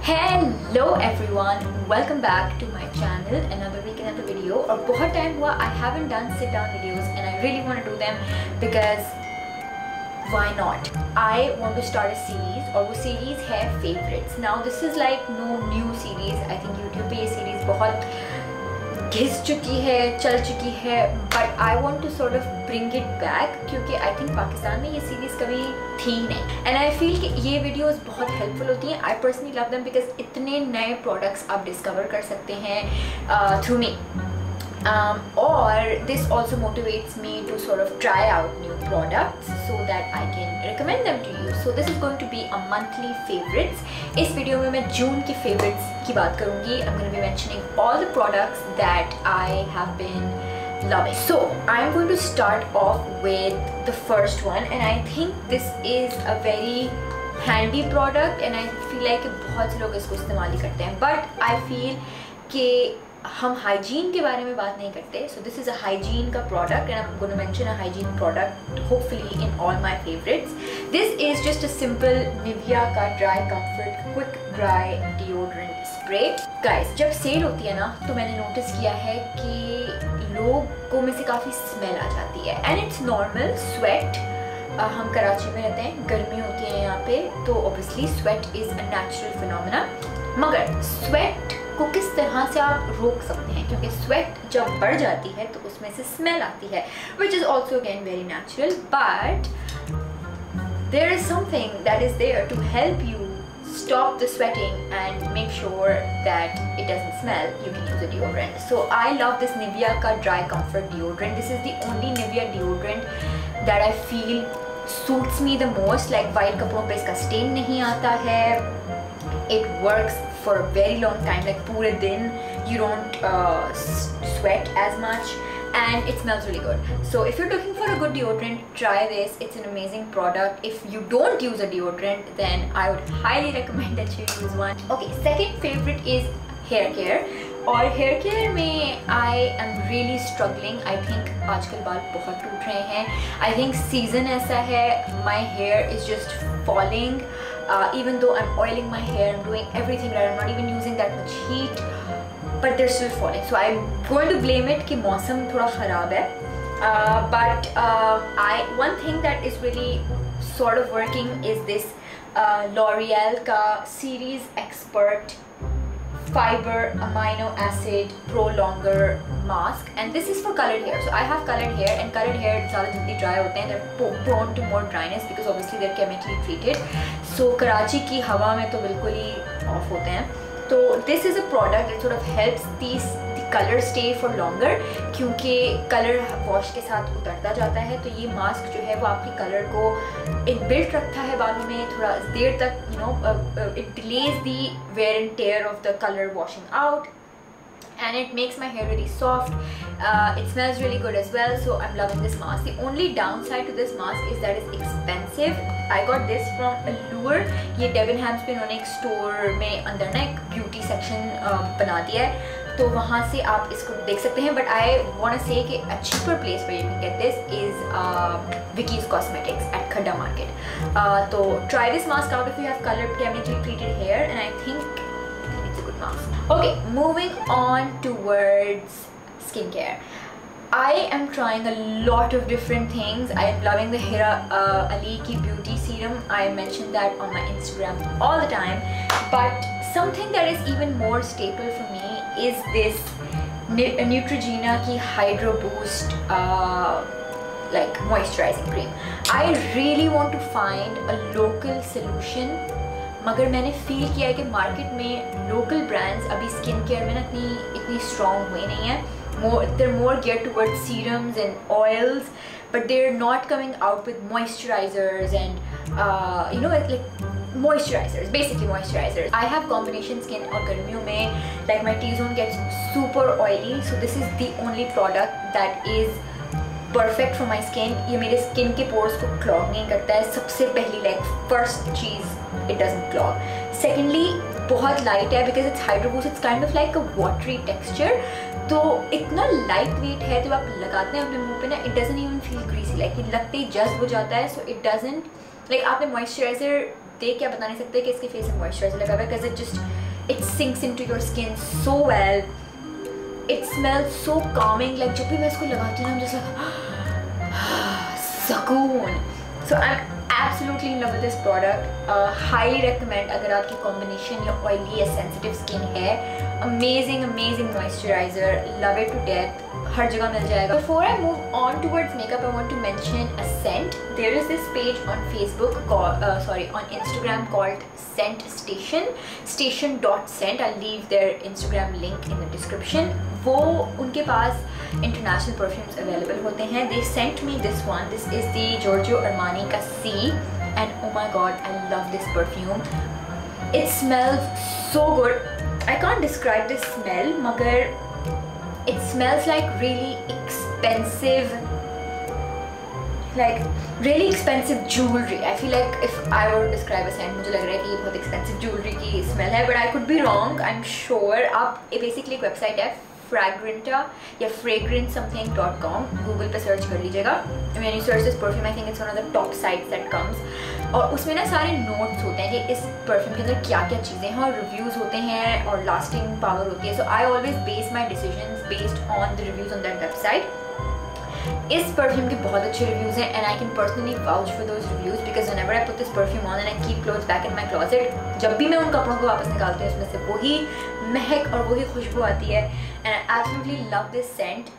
Hello everyone, welcome back to my channel. Another week, another video. और बहुत time हुआ I haven't done sit down videos and I really want to do them because why not? I want to start a series और वो series है favorites. Now this is like no new series. I think YouTube पे ये series बहुत घिस चुकी है, चल चुकी है, but I want to sort of bring it back क्योंकि I think पाकिस्तान में ये सीरीज़ कभी थी नहीं and I feel कि ये वीडियोस बहुत हेल्पफुल होती हैं. I personally love them because इतने नए प्रोडक्ट्स आप डिस्कवर कर सकते हैं through me. Or this also motivates me to sort of try out new products so that I can recommend them to you. So this is going to be a monthly favorites. इस video में मैं जून की favorites की बात करूँगी. I'm going to be mentioning all the products that I have been loving. So I'm going to start off with the first one and I think this is a very handy product and I feel like बहुत से लोग इसको इस्तेमाल ही करते हैं. But I feel कि हम hygiene के बारे में बात नहीं करते. So this is a hygiene का product and I'm going to mention a hygiene product hopefully in all my favorites. This is just a simple Nivea का dry comfort quick dry deodorant spray. Guys, जब cell होती है ना तो मैंने notice किया है कि लोगों में से काफ़ी स्मेल आ जाती है and it's normal. Sweat हम कराची में रहते हैं, गर्मी होती है यहाँ पे तो obviously sweat is a natural phenomena. मगर sweat को किस तरह से आप रोक सकते हैं क्योंकि स्वेट जब बढ़ जाती है तो उसमें से स्मेल आती है which is also again very natural, but there is something that is there to help you stop the sweating and make sure that it doesn't smell. You can use a deodorant. So I love this Nivea ka dry comfort deodorant. This is the only Nivea deodorant that I feel suits me the most. Like white कपड़ों पे इसका stain नहीं आता है. It works for a very long time, like पूरे दिन you don't sweat as much and it smells really good. So if you're looking for a good deodorant, try this. It's an amazing product. If you don't use a deodorant, then I would highly recommend that you use one. Okay, second favorite is hair care. और hair care में I am really struggling. I think आजकल बाल बहुत टूट रहे हैं. I think season ऐसा है, my hair is just falling. Even though I'm oiling my hair, I'm doing everything right, I'm not even using that much heat, but they're still falling. So I'm going to blame it कि मौसम थोड़ा ख़राब है. But one thing that is really sort of working is this L'Oreal का Series Expert Fiber Amino Acid Pro Longer Mask, and this is for colored hair. So I have colored hair and colored hair ज़्यादा जल्दी dry होते हैं. They're prone to more dryness because obviously they're chemically treated. So Karachi की हवा में तो बिल्कुल ही off होते हैं. So this is a product that sort of helps the color stay for longer क्योंकि color wash के साथ उतरता जाता है. तो ये mask जो है वो आपके color को inbuilt रखता है बालों में थोड़ा देर तक. You know, it delays the wear and tear of the color washing out. And it makes my hair really soft. It smells really good as well, so I'm loving this mask. The only downside to this mask is that it's expensive. I got this from Allure. ये Debenhams पे उन्होंने एक store में अंदर ना एक beauty section बना दिया है तो वहाँ से आप इसको देख सकते हैं. But I want to say कि a cheaper place where you can get this is Vicky's Cosmetics at Khadda Market. So try this mask out if you have colored chemically treated hair, and I think it's a good mask. Okay, moving on towards skincare. I am trying a lot of different things. I am loving the Hira Ali ki beauty serum. I mention that on my Instagram all the time. But something that is even more staple for me is this Neutrogena ki Hydro Boost like moisturizing cream. I really want to find a local solution. मगर मैंने feel किया है कि market में local brands अभी skin care में ना इतनी स्ट्रॉन्ग हुई नहीं है. They're more geared towards serums and oils, but they're not coming out with moisturizers and you know, like moisturizers, basically moisturizers. I have combination skin और गर्मियों में like my T-zone gets super oily, so this is the only product that is perfect for my skin. ये मेरे skin के pores को clog नहीं करता है. सबसे पहली like first cheese, it doesn't clog. Secondly, बहुत light है because it's Hydro Boost. It's kind of like a watery texture. तो इतना लाइट वेट है जब आप लगाते हैं अपने मुंह पे ना, it doesn't even feel greasy. like ये लगते ही जज्ब हो जाता है. So it doesn't like आपने मॉइस्चराइजर देख के बता नहीं सकते कि इसके फेस में मॉइस्चराइजर लगा हुआ है, because it sinks into your skin so well. It smells so calming. Like जब भी मैं इसको लगाती हूँ, I'm just like सुकून. So I'm absolutely in love with this product. Highly recommend अगर आपकी combination या oily या sensitive skin है. Amazing moisturizer. Love it to death. हर जगह मिल जाएगा. Before I move on towards makeup, I want to mention a scent. There is this page on Facebook on Instagram called Scent Station. Station.scent. I'll leave their Instagram link in the description. वो उनके पास international perfumes available होते हैं. They sent me this one. This is the Giorgio Armani का C, and oh my god, I love this perfume. It smells so good. I can't describe this smell, मगर it smells like really expensive jewelry. I feel like if I were to describe a scent, मुझे लग रहा है कि ये बहुत expensive jewelry की smell है, but I could be wrong. I'm sure. आप basically एक website है Fragranta या fragrantsomething.com. Google पे search कर लीजिएगा. When you search this perfume, I think it's one of the top sites that comes. और उसमें ना सारे notes होते हैं कि इस perfume के अंदर क्या-क्या चीज़ें हैं, और reviews होते हैं और lasting power होती है. So I always base my decisions based on the reviews on that website. इस परफ्यूम के बहुत अच्छे रिव्यूज़ हैं, and I can personally vouch for those reviews because whenever I put this perfume on and I keep clothes back in my closet, जब भी मैं उन कपड़ों को वापस निकालती हूँ उसमें से वही महक और वही खुशबू आती है. and I absolutely love this scent.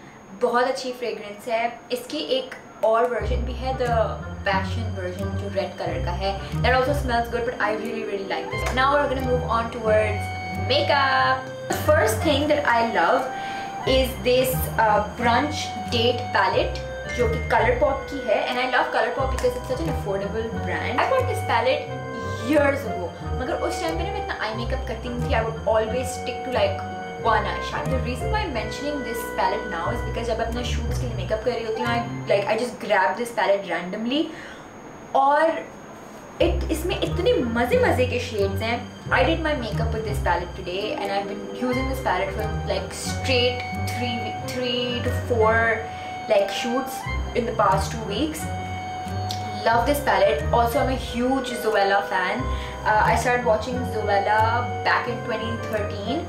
बहुत अच्छी फ्रेगरेंस है. इसकी एक और वर्जन भी है, द पैशन वर्जन जो रेड कलर का है. that also smells good, but I really like this. Now we're gonna move on towards makeup. The first thing that I love is this brunch date palette जो कि ColourPop की है, and I love ColourPop because it's such an affordable brand. I bought this palette years ago, मगर उस time पे ना मैं इतना आई मेकअप करती नहीं थी. I would always stick to like one eyeshadow. The reason why I'm mentioning this palette now is because जब अपने shoots के लिए मेकअप कर रही होती हूँ, I just grab this palette randomly, और इसमें इतने मज़े के shades हैं. I did my makeup with this palette today, and I've been using this palette for like straight 3 to 4 like shoots in the past 2 weeks. Love this palette. Also, I'm a huge Zoella fan. I started watching Zoella back in 2013,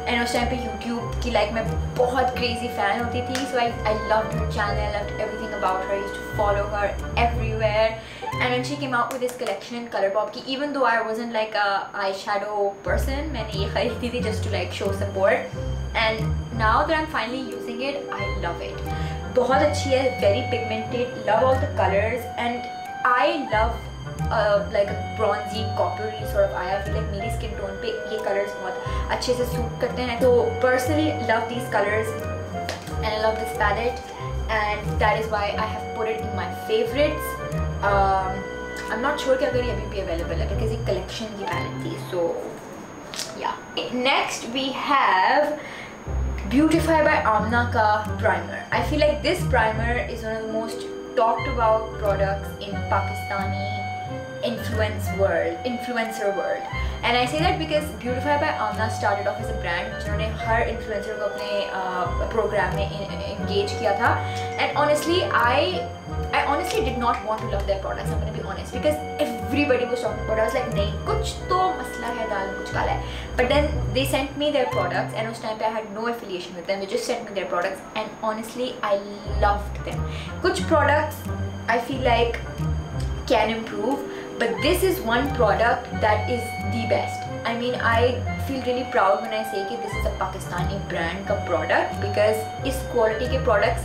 and उस time पे YouTube की like मैं बहुत crazy fan होती थी. So I loved her channel, I loved everything about her. I used to follow her everywhere. And when she came out with this collection, ColourPop की, even though I wasn't like a eyeshadow person, मैंने ये खरीदी थी just to like show support. And now that I'm finally using it, I love it. बहुत अच्छी है, very pigmented. Love all the colors, and I love like a bronzy, coppery sort of eye. I feel like मेरी skin tone पे ये colors बहुत अच्छे से suit करते हैं. So personally love these colors, and I love this palette, and that is why I have put it in my favorites. I'm not sure कि अगर ये अभी भी available है because ये collection की palette थी. So yeah. Next we have Beautify by Amna का primer. I feel like this primer is one of the most talked about products in Pakistani influencer world. And I say that because Beautify by Amna started off as a brand जिन्होंने हर influencer को अपने program में engage किया था. And honestly, I honestly did not want to love their products. I'm gonna be honest, because everybody was talking about it. I was like, नहीं, कुछ तो मसला है दाल में, कुछ काला है. But then they sent me their products, and उस time पे I had no affiliation with them. They just sent me their products, and honestly, I loved them. कुछ products I feel like can improve, but this is one product that is the best. I mean, I feel really proud when I say that this is a Pakistani brand का product, because इस quality के products,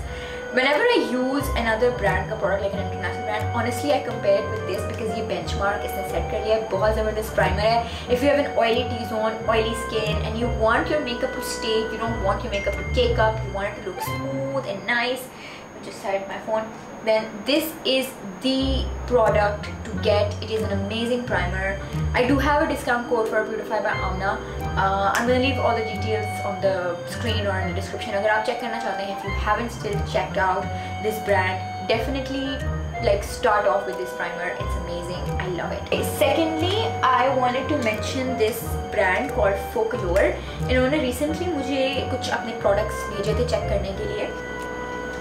whenever I use another brand का product like an international brand, honestly I compare it with this because ये benchmark इसने set कर लिया है. बहुत ज़बरदस्त primer है. If you have an oily T-zone, oily skin, and you want your makeup to stay, you don't want your makeup to cake up, you want it to look smooth and nice. I just started my phone. Then this is the product to get. It is an amazing primer. I do have a discount code for Beautify by Amna. I'm gonna leave all the details on the screen or in the description. अगर आप check करना चाहते हैं, if you haven't still checked out this brand, definitely like start off with this primer. It's amazing. I love it. Secondly, I wanted to mention this brand called Focallure. इन्होंने recently मुझे कुछ अपने products भेजे थे check करने के लिए.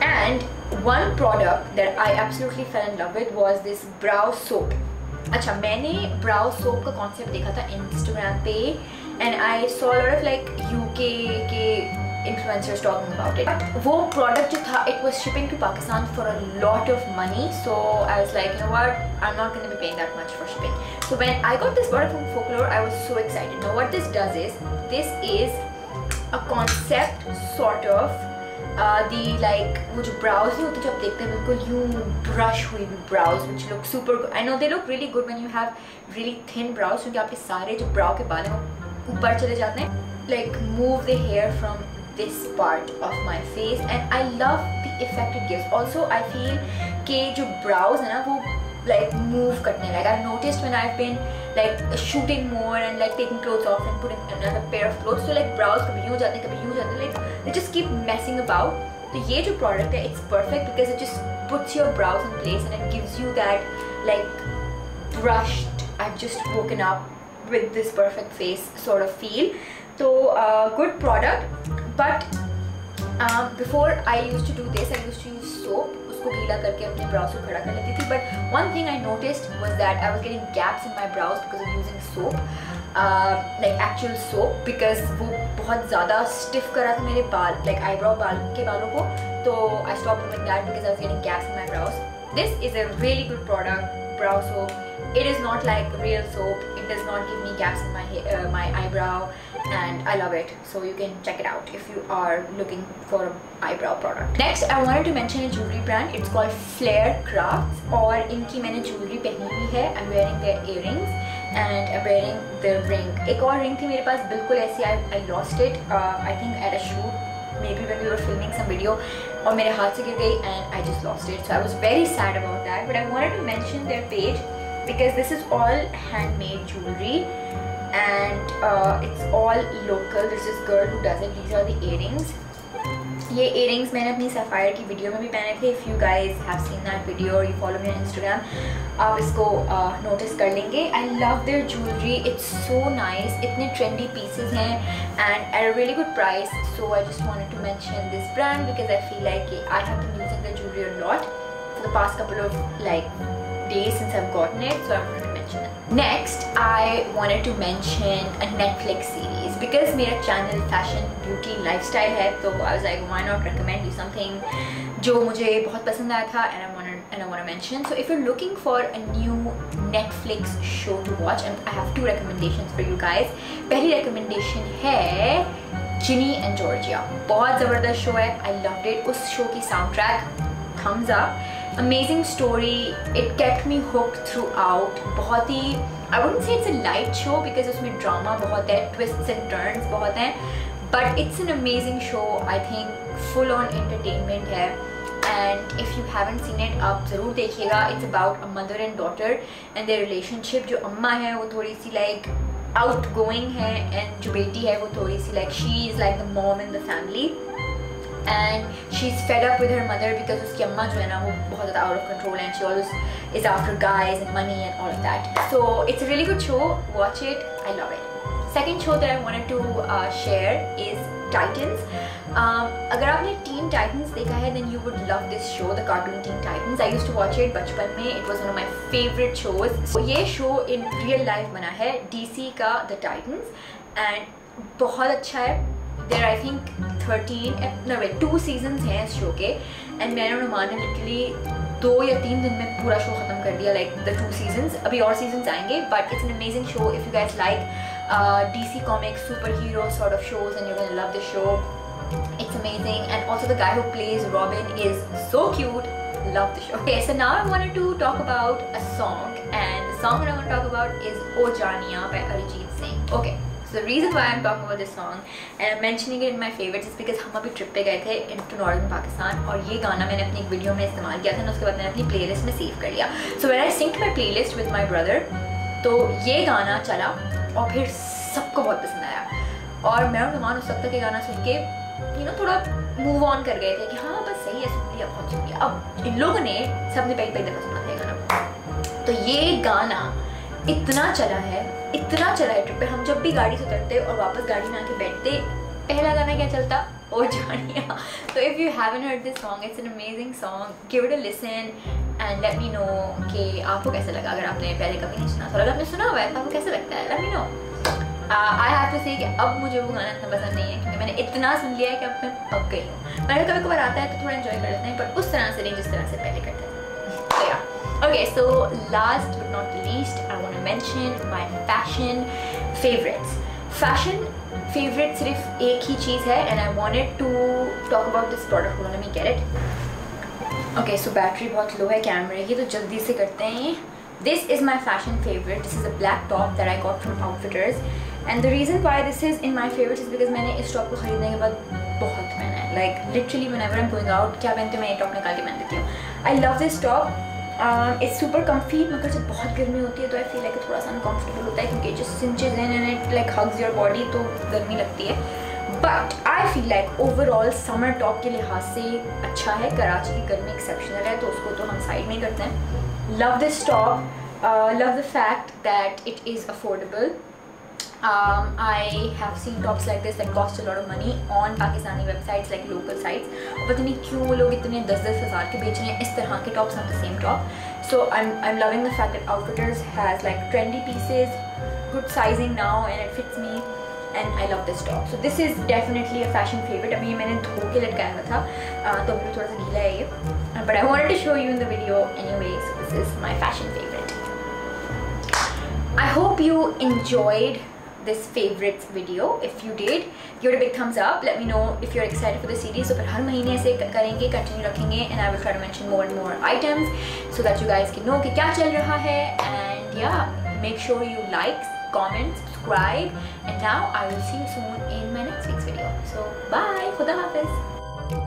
And one product that I absolutely fell in love with was this brow soap. अच्छा, मैंने ब्राउ सोप का कॉन्सेप्ट देखा था इंस्टाग्राम पे and I saw lot of like UK के influencers talking about it. वो प्रोडक्ट जो था, it was shipping to Pakistan for a lot of money, so I was like, you know what, I'm not going to be paying that much for shipping. So when I got this product from Folklore, I was so excited. Now what this does is, this is a concept sort of the like वो जो brows नहीं होते जो आप देखते हैं बिल्कुल यूं brush हुई हुई brows which look super good. I know they look really good when you have really thin brows, क्योंकि आपके सारे जो brow के बाल हैं वो ऊपर चले जाते हैं. Like move the hair from this part of my face and I love the effect it gives. Also I feel कि जो brows है ना वो like move करने like I've noticed when I've been like shooting more and like taking clothes off and putting another pair of clothes, so like brows कभी यूँ जाते हैं कभी यूँ जाते हैं, like they just keep messing about. तो ये जो product है it's perfect because it just puts your brows in place and it gives you that like brushed, I've just woken up with this perfect face sort of feel. So good product. But before I used to do this, I used to use soap. उसको गीला करके अपने brows को खड़ा कर लेती थी. But one thing I noticed was that I was getting gaps in my brows because of using soap, like actual soap, because वो बहुत ज़्यादा stiff कर रहा था मेरे बाल, like eyebrow के बालों को. तो I stopped doing that because I was getting gaps in my brows. This is a really good product, brow soap. It is not like real soap. It does not give me gaps in my eyebrow, and I love it. So you can check it out if you are looking for an eyebrow product. Next, I wanted to mention a jewelry brand. It's called Flair Crafts. और इनकी मैंने jewelry पहनी हुई है. I'm wearing their earrings and I'm wearing their ring. एक और ring थी मेरे पास बिल्कुल ऐसी. I lost it. I think at a shoot. Maybe when we were filming some video, और मेरे हाथ से गिर गई and I just lost it. So I was very sad about that. But I wanted to mention their page because this is all handmade jewelry and it's all local. There's this girl who does it. These are the earrings. ये earrings मैंने अपनी Sapphire की video में भी पहने थे. If you guys have seen that video or you follow me on Instagram, आप इसको notice कर लेंगे. I love their jewelry. It's so nice. इतने trendy pieces हैं and at a really good price. So I just wanted to mention this brand because I feel like I have been using their jewelry a lot for the past couple of like days since I've gotten it. So I wanted to mention it. Next, I wanted to mention a Netflix series because मेरा channel fashion, beauty, lifestyle है. तो I was like, why not recommend you something जो मुझे बहुत पसंद आया था and I want to mention. So if you're looking for a new Netflix show to watch, and I have 2 recommendations for you guys. पहली recommendation है Ginny and Georgia. बहुत ज़बरदस्त शो है. I loved it. उस show की soundtrack thumbs up. Amazing story. It kept me hooked throughout. बहुत ही I wouldn't say it's a light show because उसमें drama बहुत है, twists and turns बहुत हैं. But it's an amazing show. I think full on entertainment है. And if you haven't seen it, आप ज़रूर देखिएगा. It's about a mother and daughter and their relationship. जो अम्मा है वो थोड़ी सी like outgoing है and जो बेटी है वो थोड़ी सी like she is like the mom in the family. And she's fed up with her mother because उसकी अम्मा जो है ना वो बहुत ज़्यादा out of control and she always is after guys and money and all of that. So it's a really good show. Watch it. I love it. Second show that I wanted to share is Titans. अगर आपने Teen Titans देखा है then you would love this show, the cartoon Teen Titans. I used to watch it बचपन में. It was one of my favorite shows. So ये show in real life बना है DC का The Titans and बहुत अच्छा है. There I think 2 seasons हैं इस शो के and मैंने और नुमान ने literally 2 या 3 दिन में पूरा शो ख़त्म कर दिया like the 2 seasons. अभी और seasons आएंगे but it's an amazing show if you guys like DC comics, superhero sort of shows and you're gonna love this show. It's amazing and also the guy who plays Robin is so cute. Love the show. Okay, so now I wanted to talk about a song and the song that I want to talk about is O Janiya by Arijit Singh. Okay. So the reason why I'm talking about this song and I'm mentioning it in my favorites is because हम अभी trip पे गए थे into northern Pakistan और ये गाना मैंने अपनी एक वीडियो में इस्तेमाल किया था और उसके बाद मैंने अपनी प्लेलिस्ट में सेव कर लिया. So when I synced my playlist with my brother, तो ये गाना चला और फिर सबको बहुत पसंद आया और मैं और नुमान उस वक्त ये गाना सुन के थोड़ा मूव ऑन कर गए थे कि हाँ बस सही है, सुन लिया, बहुत सुन लिया. अब इन लोगों ने सबने पहली दफ़ा सुना था ये गाना. तो ये गाना इतना चला है ट्रिप पे. हम जब भी गाड़ी से उतरते और वापस गाड़ी में आके बैठते पहला गाना क्या चलता, ओ जानिया। So if you haven't heard this song, it's an amazing song. Give it a listen and let me know कि आपको कैसा लगा। अगर आपने पहले कभी नहीं सुना तो अगर आपने सुना हुआ है तो आपको कैसा लगता है, let me know. I have to say कि अब मुझे वो गाना इतना पसंद नहीं है क्योंकि मैंने इतना सुन लिया है कि अब मैं पक गई हूँ। पर कभी कभार आता है तो थोड़ा एंजॉय कर लेते हैं, पर उस तरह से नहीं जिस तरह से पहले करते थे। So yeah. Okay, so last but not the least, I want to mention my fashion favorites. Fashion favorite सिर्फ एक ही चीज़ है and I wanted to talk about this product. Let me get it. Okay, so battery बहुत लो है कैमरे की, तो जल्दी से करते हैं ये। This is my fashion favorite. This is a black top that I got from Outfitters. And the reason why this is in my favorites is because मैंने इस टॉप को खरीदने के बाद बहुत पहना है। Like literally whenever I'm going out, क्या पहनती हूँ मैं, ये टॉप निकाल के पहन देती हूँ। I love this top. It's super comfy. मगर जब बहुत गर्मी होती है तो I feel like थोड़ा सा uncomfortable होता है क्योंकि it just cinches in and it like hugs your body, तो गर्मी लगती है। But I feel like overall summer top के लिहाज से अच्छा है। कराची की गर्मी exceptional है तो उसको तो हम साइड में करते हैं। Love this top. Love the fact that it is affordable. I have seen tops like this that cost a lot of money on Pakistani websites like local sites. पता नहीं क्यों वो लोग इतने 10-10 हज़ार के बेच रहे हैं इस तरह के tops, not the same top. So I'm loving the fact that Outfitters has like trendy pieces, good sizing now, and it fits me. And I love this top. So this is definitely a fashion favorite. अभी ये मैंने धो के लटकाया हुआ था तो अभी थोड़ा सा गीला है ये. But I wanted to show you in the video anyway. So this is my fashion favorite. I hope you enjoyed this favorites video. If you did, give it a big thumbs up. Let me know if you're excited for the series. So फिर हर महीने ऐसे करेंगे, continue रखेंगे, and I will try to mention more and more items so that you guys can know कि क्या चल रहा है. And yeah, make sure you like, comment, subscribe, and now I will see you soon in my next week's video. So bye, खुदा हाफिज़.